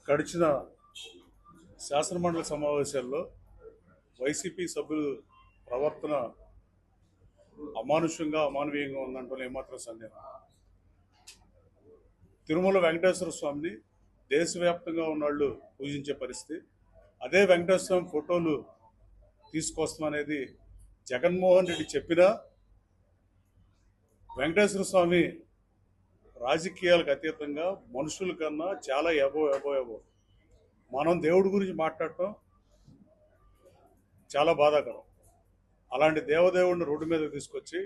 గడిచిన శాసనమండలి సమావేశాల్లో వైసీపీ సభ్యుల ప్రవర్తన అమానుషంగా అమానవీయంగా ఉందంటే ఏమాత్రం సందేహం. తిరుమల వెంకటేశ్వర స్వామిని దేశవ్యాప్తంగా ఉన్నవాళ్ళు పూజించే పరిస్థితి. అదే వెంకటేశ్వర స్వామి ఫోటోలు తీసుకొస్తామనేది జగన్మోహన్ రెడ్డి చెప్పినా వెంకటేశ్వర స్వామి రాజకీయాలకు అతీతంగా మనుషుల కన్నా చాలా ఎబో మనం దేవుడి గురించి మాట్లాడటం చాలా బాధాకరం. అలాంటి దేవదేవుడిని రోడ్డు మీద తీసుకొచ్చి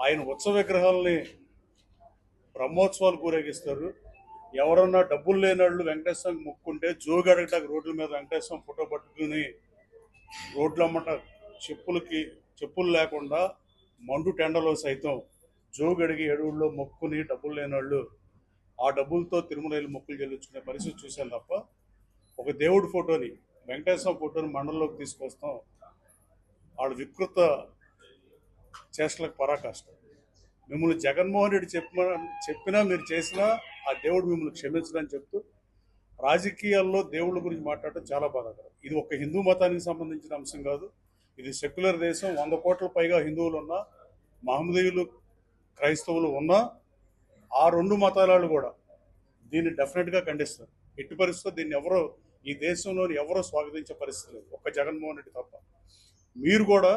ఆయన ఉత్సవ విగ్రహాలని బ్రహ్మోత్సవాలు కూరేగిస్తారు. ఎవరన్నా డబ్బులు లేని వాళ్ళు వెంకటేశ్వరం మొక్కుంటే జోగి అడగటానికి రోడ్ల మీద వెంకటేశ్వరం ఫోటో పట్టుకుని రోడ్లమ్మట చెప్పులు లేకుండా మండు టెండలో సైతం జోగి అడిగి ఎడుగుల్లో మొక్కుని డబ్బులు లేని వాళ్ళు ఆ డబ్బులతో తిరుమల మొక్కులు చెల్లించుకునే పరిస్థితి చూశాను తప్ప ఒక దేవుడి ఫోటోని వెంకటేశ్వర ఫోటోని మండలంలోకి తీసుకొస్తాం వాళ్ళు వికృత చేష్టలకు పరాకాష్ట. మిమ్మల్ని జగన్మోహన్ రెడ్డి చెప్పినా మీరు చేసినా ఆ దేవుడు మిమ్మల్ని క్షమించడని చెప్తూ రాజకీయాల్లో దేవుళ్ళ గురించి మాట్లాడటం చాలా బాధాకరం. ఇది ఒక హిందూ మతానికి సంబంధించిన అంశం కాదు. ఇది సెక్యులర్ దేశం. 100 కోట్ల పైగా హిందువులు ఉన్నా, మహమ్మదీయులు క్రైస్తవులు ఉన్నా ఆ రెండు మతాలు కూడా దీన్ని డెఫినెట్గా ఖండిస్తారు. ఎట్టి పరిస్థితుల్లో దీన్ని ఈ దేశంలోని ఎవరో స్వాగతించే పరిస్థితి లేదు, ఒక్క జగన్మోహన్ రెడ్డి తప్ప. మీరు కూడా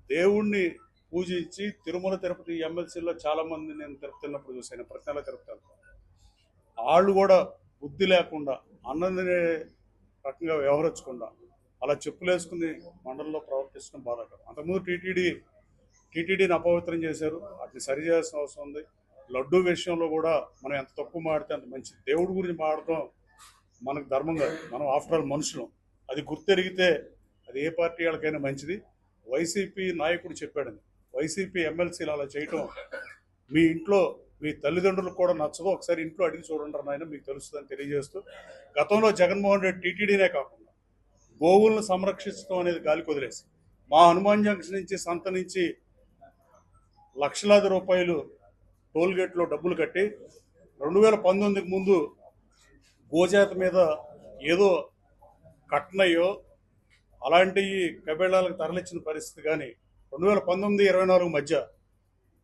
దేవుణ్ణి పూజించి తిరుమల తిరుపతి ఎమ్మెల్సీలో చాలామంది నేను తిరుపతి వెళ్ళినప్పుడు చూశాను, ప్రతి నెల తిరుపతి వెళ్తాను. వాళ్ళు కూడా బుద్ధి లేకుండా అన్నదినే రకంగా వ్యవహరించకుండా అలా చెప్పులేసుకుని మండలంలో ప్రవర్తించడం బాధాకరం. అంతకుముందు టీటీడీని అపవిత్రం చేశారు, వాటిని సరి చేయాల్సిన అవసరం ఉంది. లడ్డూ విషయంలో కూడా మనం ఎంత తక్కువ మాడితే అంత మంచిది. దేవుడి గురించి మాడటం మనకు ధర్మం కాదు. మనం ఆఫ్టర్ ఆల్ మనుషులం. అది గుర్తెరిగితే అది ఏ పార్టీ వాళ్ళకైనా మంచిది. వైసీపీ నాయకుడు చెప్పాడని వైసీపీ ఎమ్మెల్సీలు అలా చేయటం మీ ఇంట్లో మీ తల్లిదండ్రులకు కూడా నచ్చదు. ఒకసారి ఇంట్లో అడిగి చూడండి నాయన, మీకు తెలుస్తుందని తెలియజేస్తూ, గతంలో జగన్మోహన్ రెడ్డి టీటీడీనే కాకుండా గోవులను సంరక్షించడం అనేది గాలికి వదిలేసి మా హనుమాన్ జంక్షన్ నుంచి సంత నుంచి లక్షలాది రూపాయలు టోల్గేట్లో డబ్బులు కట్టి 2019కి ముందు గోజాత మీద ఏదో కట్నయ్యో అలాంటివి కబేళాలకు తరలించిన పరిస్థితి. కానీ 2019-24 మధ్య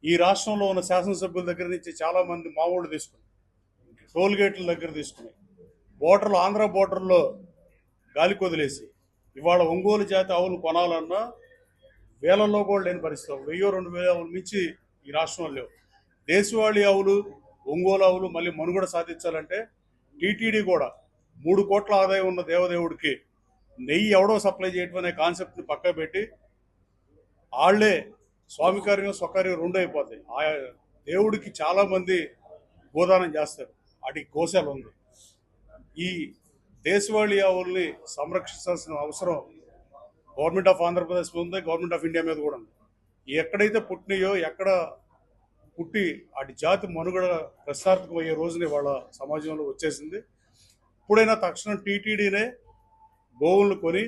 ఈ రాష్ట్రంలో ఉన్న శాసనసభ్యుల దగ్గర నుంచి చాలామంది మావోళ్ళు తీసుకుని టోల్గేట్ల దగ్గర తీసుకుని బోర్డర్లు ఆంధ్ర బోర్డర్లో గాలికి వదిలేసి ఇవాళ ఒంగోలు జాతి ఆవులు కొనాలన్నా వేలల్లో కూడా లేని పరిస్థితి. 1000-2000 ఆవులు మించి ఈ రాష్ట్రంలో లేవు. దేశవాళీ ఆవులు, ఒంగోలు ఆవులు మళ్ళీ మనుగడ సాధించాలంటే టీటీడీ కూడా 3 కోట్ల ఆదాయం ఉన్న దేవదేవుడికి నెయ్యి ఎవడో సప్లై చేయటం అనే కాన్సెప్ట్ని పక్క పెట్టి వాళ్లే స్వామి కార్యం స్వకార్యం రెండు అయిపోతాయి. ఆ దేవుడికి చాలామంది గోదానం చేస్తారు, వాటికి గోశాల ఉంది. ఈ దేశవాళీ ఆవుల్ని సంరక్షించాల్సిన అవసరం గవర్నమెంట్ ఆఫ్ ఆంధ్రప్రదేశ్ ఉంది, గవర్నమెంట్ ఆఫ్ ఇండియా మీద కూడా ఉంది. ఎక్కడైతే పుట్టినాయో, ఎక్కడ పుట్టి వాటి జాతి మనుగడ ప్రశ్నార్థకం అయ్యే రోజుని వాళ్ళ సమాజంలో వచ్చేసింది. ఇప్పుడైనా తక్షణం టీటీడీనే గోవులను కొని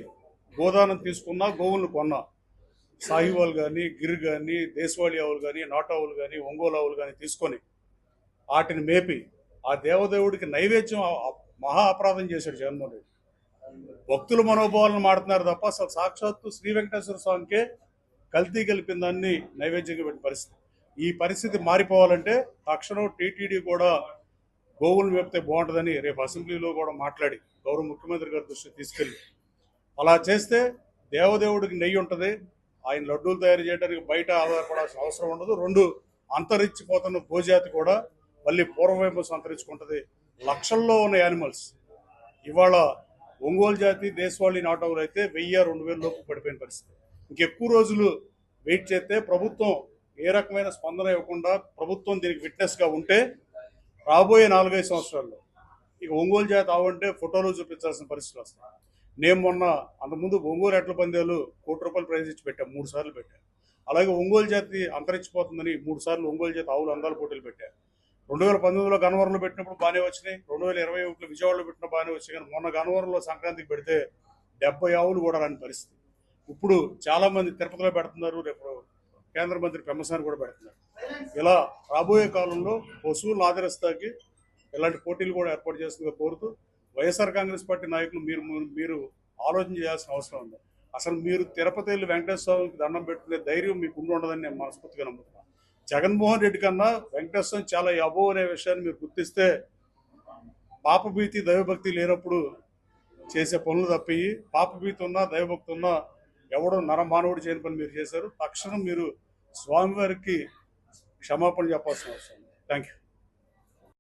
గోదానం తీసుకున్నా, గోవులను కొన్నా, సాహివాల్ కానీ, గిర్ కానీ, దేశవాళీ ఆవులు కానీ, నాటావులు కానీ, ఒంగోలు ఆవులు కానీ తీసుకొని వాటిని మేపి ఆ దేవదేవుడికి నైవేద్యం మహా అపరాధం చేశాడు జగన్మోహన్ రెడ్డి. భక్తుల మనోభావాలను మాడుతున్నారు తప్ప అసలు సాక్షాత్తు శ్రీ వెంకటేశ్వర స్వామికే కల్తీ కలిపిన దాన్ని నైవేద్యంగా పెట్టిన పరిస్థితి. ఈ పరిస్థితి మారిపోవాలంటే తక్షణం టీటీడీ కూడా గోవులను మేపితే బాగుంటుందని రేపు అసెంబ్లీలో కూడా మాట్లాడి గౌరవ ముఖ్యమంత్రి గారి దృష్టికి తీసుకెళ్ళి అలా చేస్తే దేవదేవుడికి నెయ్యి ఉంటుంది, ఆయన లడ్డూలు తయారు చేయడానికి బయట ఆధారపడాల్సిన అవసరం ఉండదు. 2 అంతరించిపోతున్న గోజాతి కూడా మళ్ళీ పూర్వవైపు అంతరించుకుంటుంది. లక్షల్లో ఉన్న యానిమల్స్ ఇవాళ ఒంగోలు జాతి దేశవాళీ నాటవులు అయితే 1000-2000 లోపు పడిపోయిన పరిస్థితి. ఇంకెక్కువ రోజులు వెయిట్ చేస్తే ప్రభుత్వం ఏ రకమైన స్పందన ఇవ్వకుండా ప్రభుత్వం దీనికి విట్నెస్గా ఉంటే రాబోయే 4-5 సంవత్సరాల్లో ఇక ఒంగోలు జాతి ఆవంటే ఫోటోలు చూపించాల్సిన పరిస్థితులు వస్తాయి. నేను మొన్న అంతకుముందు ఒంగోలు ఎట్ల పందాలు ₹1 ప్రైజ్ ఇచ్చి పెట్టాను, 3 సార్లు పెట్టాను. అలాగే ఒంగోలు జాతి అంతరించిపోతుందని 3 సార్లు ఒంగోలు జాతి ఆవులు అందాల పోటీలు పెట్టాను. 2019లో గన్నవరంలో పెట్టినప్పుడు బాగానే వచ్చినాయి, 2021లో విజయవాడలో పెట్టిన బాగానే వచ్చాయి. కానీ మొన్న గన్నవరంలో సంక్రాంతికి పెడితే 70 ఆవులు కూడా రాని పరిస్థితి. ఇప్పుడు చాలామంది తిరుపతిలో పెడుతున్నారు, రేపు కేంద్ర మంత్రి పెమ్మసాని కూడా పెడుతున్నారు. ఇలా రాబోయే కాలంలో పశువులను ఆదరిస్తాకి ఇలాంటి పోటీలు కూడా ఏర్పాటు చేస్తుందిగా కోరుతూ వైఎస్ఆర్ కాంగ్రెస్ పార్టీ నాయకులు మీరు మీరు ఆలోచన చేయాల్సిన అవసరం ఉంది. అసలు మీరు తిరుపతి వెళ్ళి వెంకటేశ్వర స్వామికి దండం పెట్టుకునే ధైర్యం మీకు ఉండి ఉండదని నేను మనస్ఫూర్తిగా నమ్ముతున్నాను. జగన్మోహన్ రెడ్డి కన్నా వెంకటేశ్వర స్వామి చాలా అబోవ్ అనే విషయాన్ని మీరు గుర్తిస్తే, పాపభీతి దైవభక్తి లేనప్పుడు చేసే పనులు తప్పి, పాపభీతి ఉన్నా దైవభక్తి ఉన్నా ఎవడో నరమానవుడు చేయని పని మీరు చేశారు. తక్షణం మీరు స్వామివారికి క్షమాపణ చెప్పాల్సిన అవసరం. Thank you.